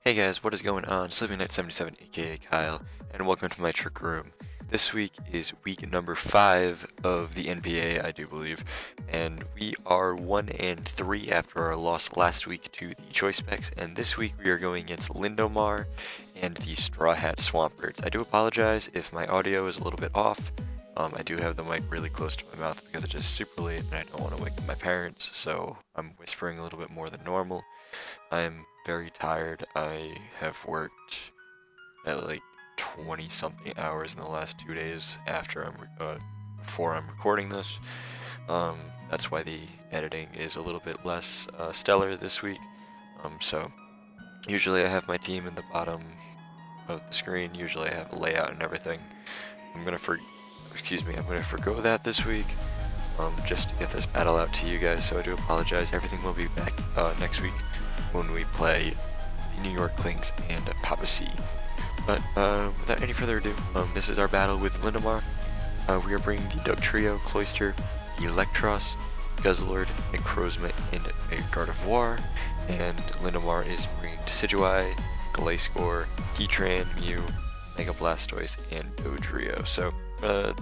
Hey guys, what is going on? Sleeping Knight 77 aka Kyle, and welcome to my trick room. This week is week number 5 of the NPA, I do believe, and we are 1-3 after our loss last week to the Choice Specs, and this week we are going against Lindomar and the Strawhat Swamperts. I do apologize if my audio is a little bit off. I do have the mic really close to my mouth because it's just super late and I don't want to wake up my parents, so I'm whispering a little bit more than normal. I'm very tired. I have worked at like 20 something hours in the last 2 days before I'm recording this. That's why the editing is a little bit less stellar this week. So usually I have my team in the bottom of the screen. Usually I have a layout and everything. I'm gonna forgo that this week, just to get this battle out to you guys. So I do apologize. Everything will be back next week when we play the New York Clinks and Papa C. But without any further ado, this is our battle with Lindomar. We are bringing the Doug Trio, Cloister, Electros, Guzzlord, Necrozma, and a Gardevoir. And Lindomar is bringing Decidueye, Gliscor, Heatran, Mew, Mega Blastoise, and Dodrio. So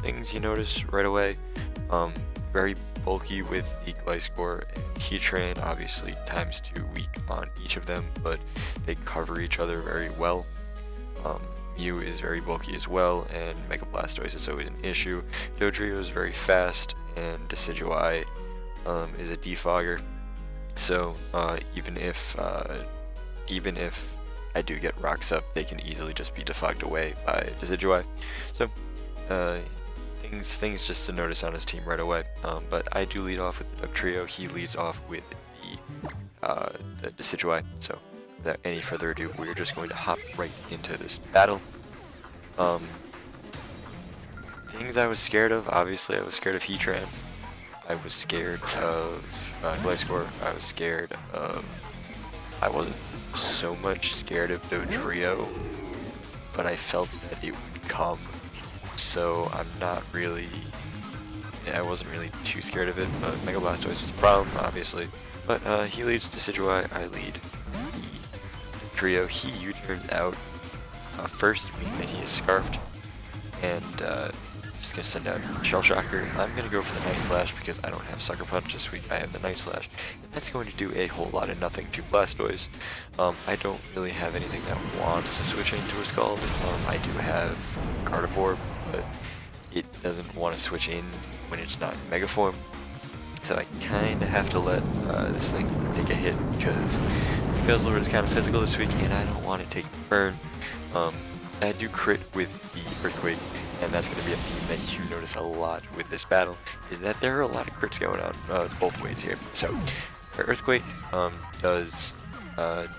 things you notice right away, very bulky with the Gliscor and Heatran, obviously ×2 weak on each of them, but they cover each other very well. Mew is very bulky as well, and Mega Blastoise is always an issue. Dodrio is very fast, and Decidueye is a defogger. So even if I do get rocks up, they can easily just be defogged away by Decidueye. So things just to notice on his team right away. But I do lead off with the Doug Trio. He leads off with the Decidueye. So without any further ado, we're just going to hop right into this battle. Things I was scared of, obviously I was scared of Heatran. I was scared of Gliscor. I wasn't so much scared of Dodrio, but I felt that it would come. So I wasn't really too scared of it, but Mega Blastoise was a problem, obviously. But he leads Decidueye, I lead the Trio. He U-turns out first, meaning that he is Scarfed, and just gonna send out Shell Shocker. I'm gonna go for the Night Slash because I don't have Sucker Punch this week. I have the Night Slash, and that's going to do a whole lot of nothing to Blastoise. I don't really have anything that wants to switch into a Scald. I do have Gardevoir, but it doesn't want to switch in when it's not in Mega Form. So I kind of have to let this thing take a hit because Guzzlord is kind of physical this week, and I don't want it taking burn. I do crit with the Earthquake, and that's going to be a theme that you notice a lot with this battle, is that there are a lot of crits going on both ways here. So Earthquake does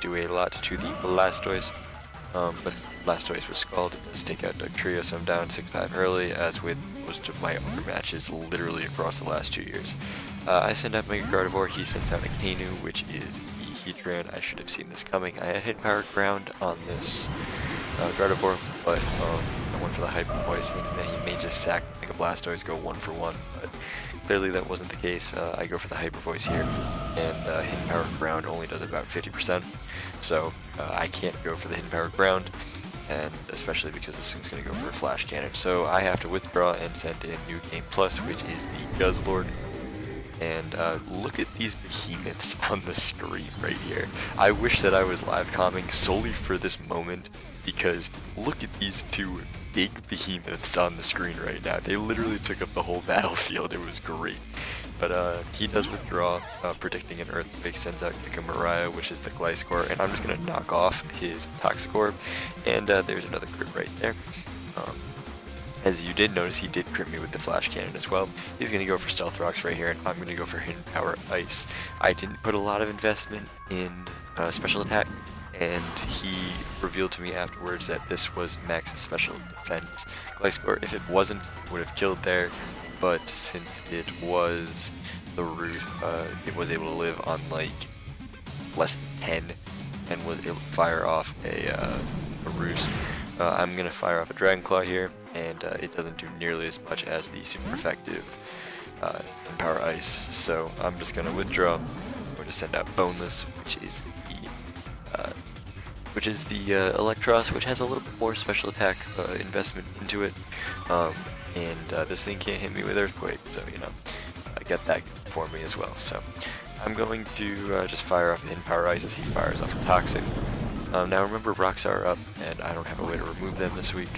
do a lot to the Blastoise, but Blastoise was Scald. It does take out Doug Trio, so I'm down 6-5 early, as with most of my other matches literally across the last 2 years. I send out Mega Gardevoir. He sends out a Kanu, which is the Heatran. I should have seen this coming. I had Hidden Power Ground on this Gardevoir, but I went for the Hyper Voice, thinking that he may just sack Mega Blastoise, go 1-for-1, but clearly that wasn't the case. I go for the Hyper Voice here, and Hidden Power Ground only does about 50%, so I can't go for the Hidden Power Ground, and especially because this thing's going to go for a Flash Cannon. So I have to withdraw and send in New Game Plus, which is the Guzzlord. And look at these behemoths on the screen right here. I wish that I was live comming solely for this moment, because look at these two big behemoths on the screen right now. They literally took up the whole battlefield. It was great. But he does withdraw, predicting an Earthquake, sends out Mariah, which is the Gliscor, and I'm just going to knock off his Toxicorp, and there's another crit right there. As you did notice, he did crit me with the Flash Cannon as well. He's going to go for Stealth Rocks right here, and I'm going to go for Hidden Power Ice. I didn't put a lot of investment in Special Attack, and he revealed to me afterwards that this was max Special Defense. Gliscor, if it wasn't, would have killed there, but since it was the root, it was able to live on like less than 10, and was able to fire off a Roost. I'm going to fire off a Dragon Claw here, and it doesn't do nearly as much as the super effective Power Ice, so I'm just going to withdraw. We're going to send out Boneless, which is the which is the Electros, which has a little bit more special attack investment into it. This thing can't hit me with Earthquake, so you know, I got that for me as well. So I'm going to just fire off Hidden Power Ice as he fires off a Toxic. Now remember, rocks are up, and I don't have a way to remove them this week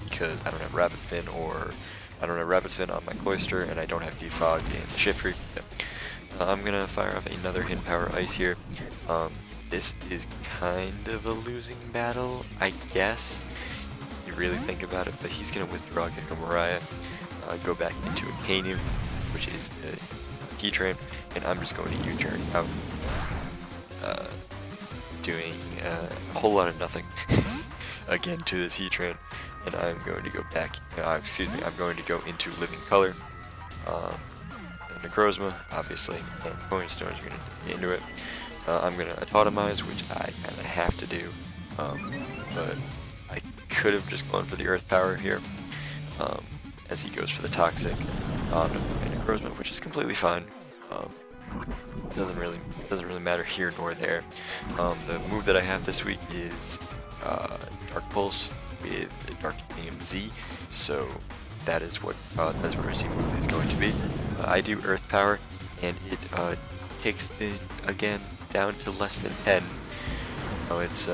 because I don't have Rapid Spin, or I don't have Rapid Spin on my Cloister, and I don't have Defog in the Shift Reap. So, I'm gonna fire off another Hidden Power Ice here. This is kind of a losing battle, I guess. You really think about it, but he's gonna withdraw Gecko Mariah, go back into a Kanu, which is the Key Train, and I'm just going to U-turn out, doing a whole lot of nothing again to this Heat Train, and I'm going to go back. I'm going to go into Living Color, Necrozma, obviously, and Coin Stones are going to get into it. I'm going to Autotomize, which I kind of have to do, but I could have just gone for the Earth Power here, as he goes for the Toxic on Necrozma, which is completely fine. Doesn't really matter here nor there. The move that I have this week is Dark Pulse with Dark Z, so that is what our Z move is going to be. I do Earth Power, and it takes the again down to less than 10. So it's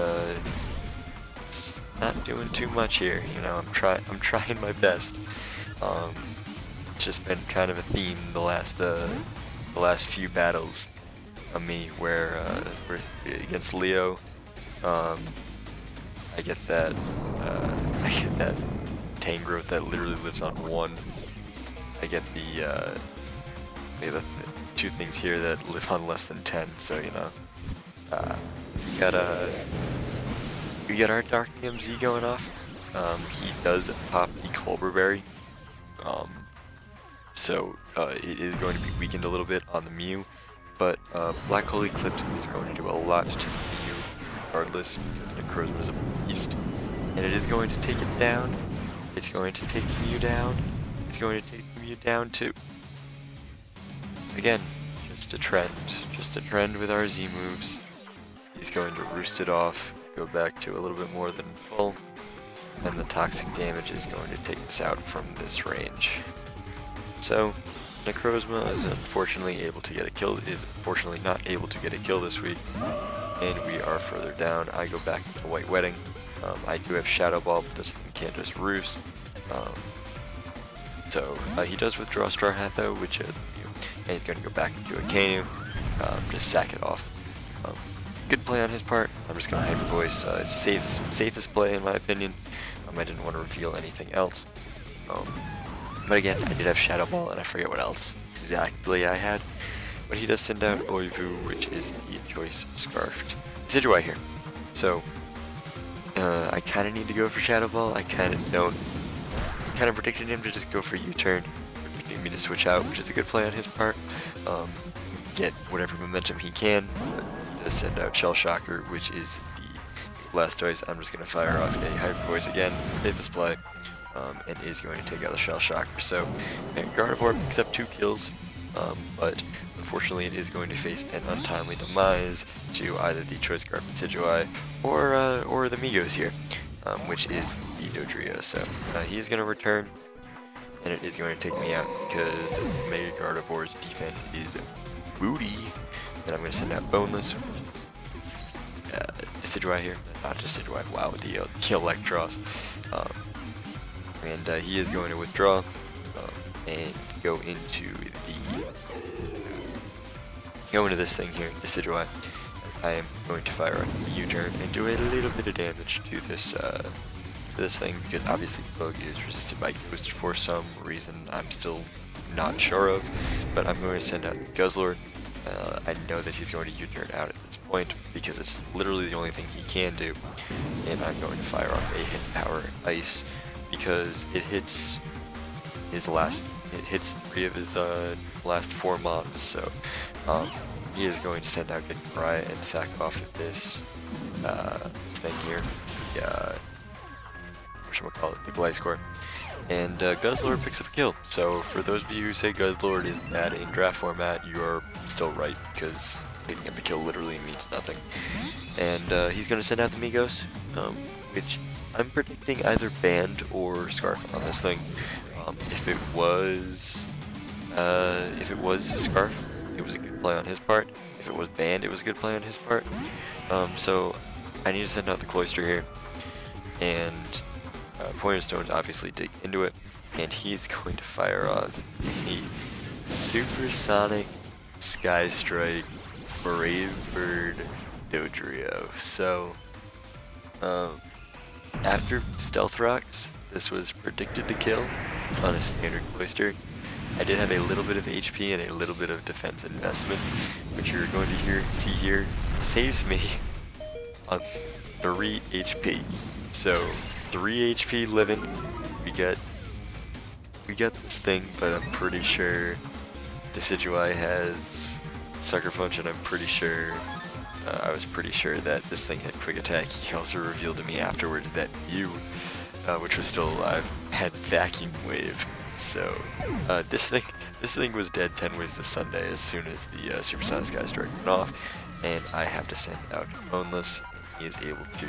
not doing too much here. You know, I'm trying my best. It's just been kind of a theme the last few battles of me where against Leo, I get that Tangrowth that literally lives on 1. I get the two things here that live on less than 10. So you know, we got our Dark MZ going off. He does pop the Colbur Berry. So it is going to be weakened a little bit on the Mew, but Black Hole Eclipse is going to do a lot to the Mew regardless, because Necrozma is a beast, and it is going to take it down. It's going to take the Mew down. It's going to take the Mew down too. Again, just a trend with our Z moves. He's going to roost it off, go back to a little bit more than full, and the Toxic damage is going to take us out from this range. So, Necrozma is unfortunately able to get a kill, is unfortunately not able to get a kill this week, and we are further down. I go back into White Wedding. I do have Shadow Ball, but this thing can't just roost. He does withdraw Strawhat though, which and he's going to go back into a Kanu, just sack it off. Good play on his part. I'm just going to Hyper Voice. It's safest play in my opinion. I didn't want to reveal anything else. But again, I did have Shadow Ball, and I forget what else exactly I had. But he does send out Oivu, which is the Choice Scarfed Decidueye here. So, I kind of need to go for Shadow Ball. I kind of don't. I kind of predicted him to just go for U-turn, predicting me to switch out, which is a good play on his part. Get whatever momentum he can. He does send out Shell Shocker, which is the Blastoise. I'm just going to fire off a Hyper Voice again, safest play. And is going to take out the Shell Shocker. So Gardevoir picks up 2 kills, but unfortunately it is going to face an untimely demise to either the Choice Scarf Decidueye or the Migos here, which is the Dodrio. So he's going to return, and it is going to take me out because Mega Gardevoir's defense is booty. And I'm going to send out Boneless, which is Decidueye here, not Decidueye. Wow, the Electros. And he is going to withdraw and go into this thing here, Decidueye. I am going to fire off the U-turn and do a little bit of damage to this thing, because obviously Bug is resisted by Ghost for some reason I'm still not sure of. But I'm going to send out Guzzlord. I know that he's going to U-turn out at this point because it's literally the only thing he can do, and I'm going to fire off a Hidden Power Ice, because it hits his it hits 3 of his last 4 mobs, so he is going to send out Gecko Mariah and sack off this thing here, whatchamacallit, the Gliscor. And Guzzlord picks up a kill. So for those of you who say Guzzlord is bad in draft format, you're still right, because picking up a kill literally means nothing. And he's going to send out the Migos, which I'm predicting either banned or scarf on this thing. If it was scarf, it was a good play on his part. If it was banned, it was a good play on his part. So I need to send out the Cloister here, and Pointer Stone's obviously dig into it, and he's going to fire off the Supersonic Sky Strike Brave Bird Dodrio. So after Stealth Rocks, this was predicted to kill on a standard Cloister. I did have a little bit of HP and a little bit of defense investment, which you're going to see here saves me on 3 HP. So 3 HP living. We get this thing, but I'm pretty sure Decidueye has Sucker Punch, and I'm pretty sure I was pretty sure that this thing had Quick Attack. He also revealed to me afterwards that you, which was still alive, had Vacuum Wave. So this thing was dead 10 ways to Sunday as soon as the Supersonic Sky Strike went off, and I have to send out Boneless. He is able to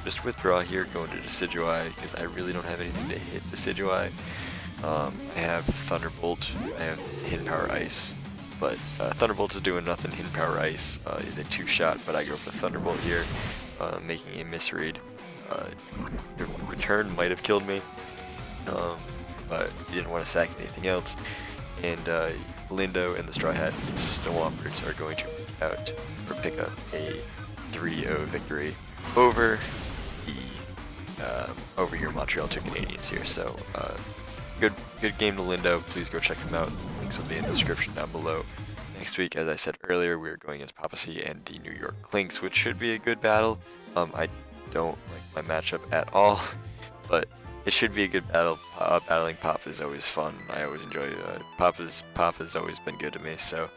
just withdraw here, go into Decidueye, because I really don't have anything to hit Decidueye. I have Thunderbolt, I have Hidden Power Ice, but Thunderbolt is doing nothing. Hidden Power Ice is a 2-shot, but I go for Thunderbolt here, making a misread. The return might have killed me, but he didn't want to sack anything else, and Lindo and the Strawhat Swamperts are going to pick up a 3-0 victory over your Montreal 2 Canadiens here. So good game to Lindo. Please go check him out. Links will be in the description down below. Next week, as I said earlier, we are going against Papacy and the New York Clinks, which should be a good battle. I don't like my matchup at all, but it should be a good battle. Battling Pop is always fun. I always enjoy Pop has always been good to me, so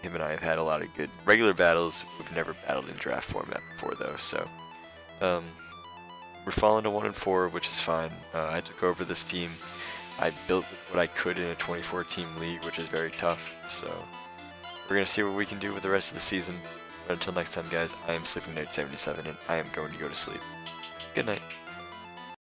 him and I have had a lot of good regular battles. We've never battled in draft format before though, so we're falling to 1-4, which is fine. I took over this team. I built with what I could in a 24-team league, which is very tough, so we're going to see what we can do with the rest of the season. But until next time, guys, I am Sleeping Knight 77, and I am going to go to sleep. Good night.